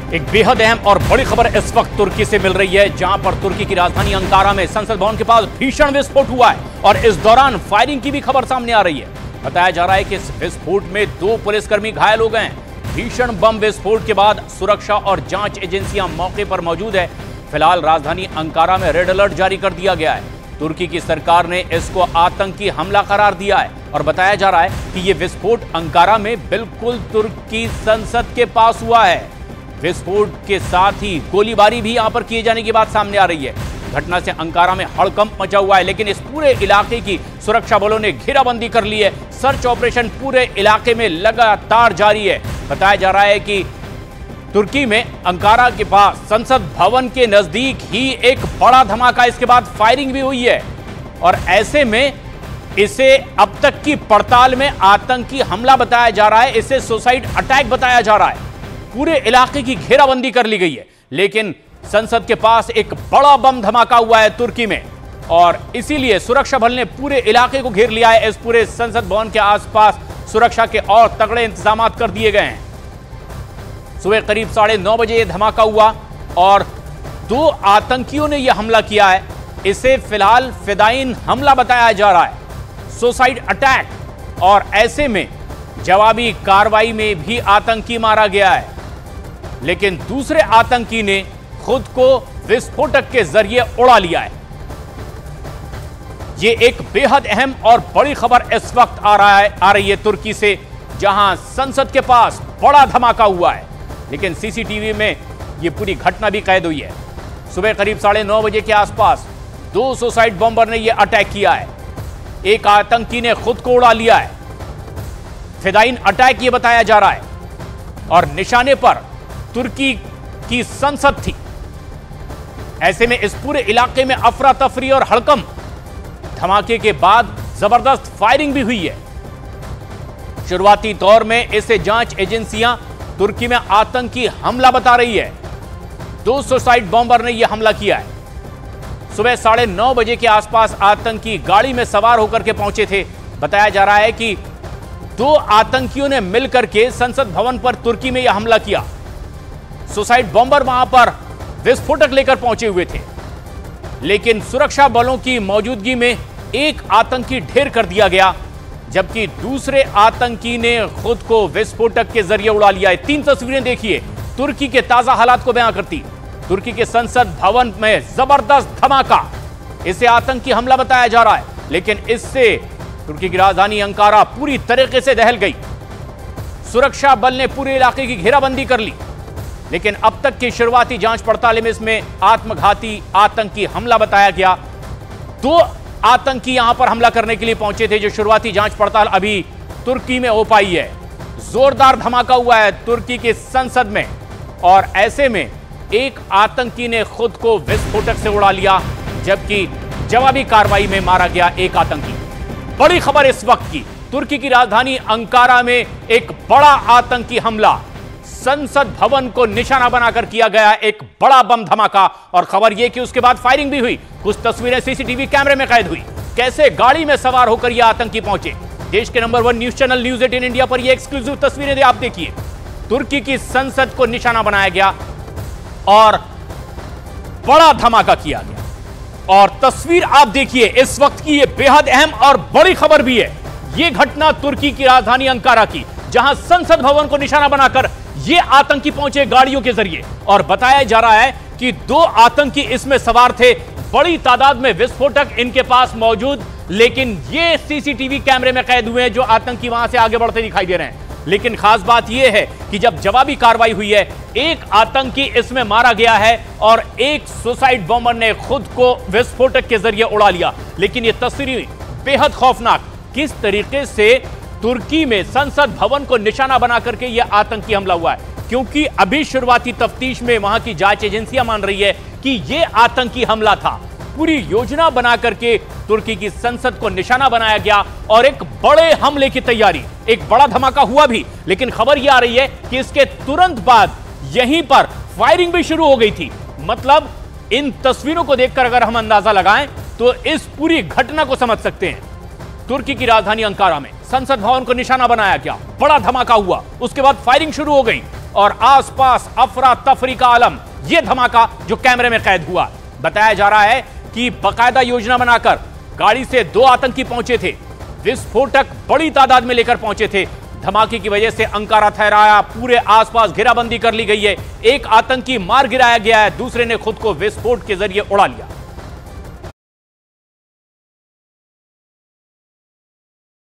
एक बेहद अहम और बड़ी खबर इस वक्त तुर्की से मिल रही है, जहां पर तुर्की की राजधानी अंकारा में संसद भवन के पास भीषण विस्फोट हुआ है और इस दौरान फायरिंग की भी खबर सामने आ रही है। बताया जा रहा है कि इस विस्फोट में 2 पुलिसकर्मी घायल हो गए हैं। भीषण बम विस्फोट के बाद सुरक्षा और जांच एजेंसियां मौके पर मौजूद है। फिलहाल राजधानी अंकारा में रेड अलर्ट जारी कर दिया गया है। तुर्की की सरकार ने इसको आतंकी हमला करार दिया है और बताया जा रहा है कि यह विस्फोट अंकारा में बिल्कुल तुर्की संसद के पास हुआ है। विस्फोट के साथ ही गोलीबारी भी यहां पर किए जाने की बात सामने आ रही है। घटना से अंकारा में हड़कंप मचा हुआ है, लेकिन इस पूरे इलाके की सुरक्षा बलों ने घेराबंदी कर ली है। सर्च ऑपरेशन पूरे इलाके में लगातार जारी है। बताया जा रहा है कि तुर्की में अंकारा के पास संसद भवन के नजदीक ही एक बड़ा धमाका, इसके बाद फायरिंग भी हुई है और ऐसे में इसे अब तक की पड़ताल में आतंकी हमला बताया जा रहा है। इसे सुसाइड अटैक बताया जा रहा है। पूरे इलाके की घेराबंदी कर ली गई है, लेकिन संसद के पास एक बड़ा बम धमाका हुआ है तुर्की में और इसीलिए सुरक्षा बल ने पूरे इलाके को घेर लिया है। इस पूरे संसद भवन के आसपास सुरक्षा के और तगड़े इंतजाम कर दिए गए हैं। सुबह करीब 9:30 बजे यह धमाका हुआ और 2 आतंकियों ने यह हमला किया है। इसे फिलहाल फिदायीन हमला बताया जा रहा है, सुसाइड अटैक, और ऐसे में जवाबी कार्रवाई में भी आतंकी मारा गया है, लेकिन दूसरे आतंकी ने खुद को विस्फोटक के जरिए उड़ा लिया है। यह एक बेहद अहम और बड़ी खबर इस वक्त आ रही है तुर्की से, जहां संसद के पास बड़ा धमाका हुआ है, लेकिन सीसीटीवी में यह पूरी घटना भी कैद हुई है। सुबह करीब 9:30 बजे के आसपास 2 सुसाइड बॉम्बर ने यह अटैक किया है। एक आतंकी ने खुद को उड़ा लिया है। फिदायीन अटैक यह बताया जा रहा है और निशाने पर तुर्की की संसद थी। ऐसे में इस पूरे इलाके में अफरा तफरी और हड़कंप। धमाके के बाद जबरदस्त फायरिंग भी हुई है। शुरुआती दौर में इसे जांच एजेंसियां तुर्की में आतंकी हमला बता रही है। 2 सुसाइड बॉम्बर ने यह हमला किया है। सुबह 9:30 बजे के आसपास आतंकी गाड़ी में सवार होकर के पहुंचे थे। बताया जा रहा है कि 2 आतंकियों ने मिलकर के संसद भवन पर तुर्की में यह हमला किया। सुसाइड बॉम्बर वहां पर विस्फोटक लेकर पहुंचे हुए थे, लेकिन सुरक्षा बलों की मौजूदगी में एक आतंकी ढेर कर दिया गया, जबकि दूसरे आतंकी ने खुद को विस्फोटक के जरिए उड़ा लिया है। 3 तस्वीरें देखिए, तुर्की के ताजा हालात को बयां करती। तुर्की के संसद भवन में जबरदस्त धमाका, इसे आतंकी हमला बताया जा रहा है, लेकिन इससे तुर्की की राजधानी अंकारा पूरी तरीके से दहल गई। सुरक्षा बल ने पूरे इलाके की घेराबंदी कर ली, लेकिन अब तक की शुरुआती जांच पड़ताल में इसमें आत्मघाती आतंकी हमला बताया गया। 2 आतंकी यहां पर हमला करने के लिए पहुंचे थे, जो शुरुआती जांच पड़ताल अभी तुर्की में हो पाई है। जोरदार धमाका हुआ है तुर्की की संसद में और ऐसे में एक आतंकी ने खुद को विस्फोटक से उड़ा लिया, जबकि जवाबी कार्रवाई में मारा गया एक आतंकी। बड़ी खबर इस वक्त की, तुर्की की राजधानी अंकारा में एक बड़ा आतंकी हमला, संसद भवन को निशाना बनाकर किया गया एक बड़ा बम धमाका। और खबर यह कि उसके बाद फायरिंग भी हुई। कुछ तस्वीरें सीसीटीवी कैमरे में कैद हुई, कैसे गाड़ी में सवार होकर यह आतंकी पहुंचे। देश के number 1 news channel news 18 India पर यह एक्सक्लूसिव तस्वीरें आप देखिए। तुर्की की संसद को निशाना बनाया गया और बड़ा धमाका किया गया। और तस्वीर आप देखिए इस वक्त की, यह बेहद अहम और बड़ी खबर भी है। यह घटना तुर्की की राजधानी अंकारा की, जहां संसद भवन को निशाना बनाकर ये आतंकी पहुंचे गाड़ियों के जरिए और बताया जा रहा है कि 2 आतंकी इसमें सवार थे। बड़ी तादाद में विस्फोटक इनके पास मौजूद, लेकिन ये सीसीटीवी कैमरे में कैद हुए हैं, जो आतंकी वहां से आगे बढ़ते दिखाई दे रहे हैं। लेकिन खास बात यह है कि जब जवाबी कार्रवाई हुई है, एक आतंकी इसमें मारा गया है और एक सुसाइड बॉम्बर ने खुद को विस्फोटक के जरिए उड़ा लिया। लेकिन यह तस्वीर बेहद खौफनाक, किस तरीके से तुर्की में संसद भवन को निशाना बना करके यह आतंकी हमला हुआ है, क्योंकि अभी शुरुआती तफ्तीश में वहां की जांच एजेंसियां मान रही है कि यह आतंकी हमला था। पूरी योजना बना करके तुर्की की संसद को निशाना बनाया गया और एक बड़े हमले की तैयारी, एक बड़ा धमाका हुआ भी, लेकिन खबर यह आ रही है कि इसके तुरंत बाद यहीं पर फायरिंग भी शुरू हो गई थी। मतलब इन तस्वीरों को देखकर अगर हम अंदाजा लगाएं तो इस पूरी घटना को समझ सकते हैं। तुर्की की राजधानी अंकारा में संसद भवन को निशाना बनाया गया, बड़ा धमाका हुआ, उसके बाद फायरिंग शुरू हो गई। और आसपास अफरा तफरी का आलम। यह धमाका जो कैमरे में कैद हुआ, बताया जा रहा है कि बाकायदा योजना बनाकर गाड़ी से 2 आतंकी पहुंचे थे, विस्फोटक बड़ी तादाद में लेकर पहुंचे थे। धमाके की वजह से अंकारा ठहराया, पूरे आसपास घेराबंदी कर ली गई है। एक आतंकी मार गिराया गया है, दूसरे ने खुद को विस्फोट के जरिए उड़ा लिया।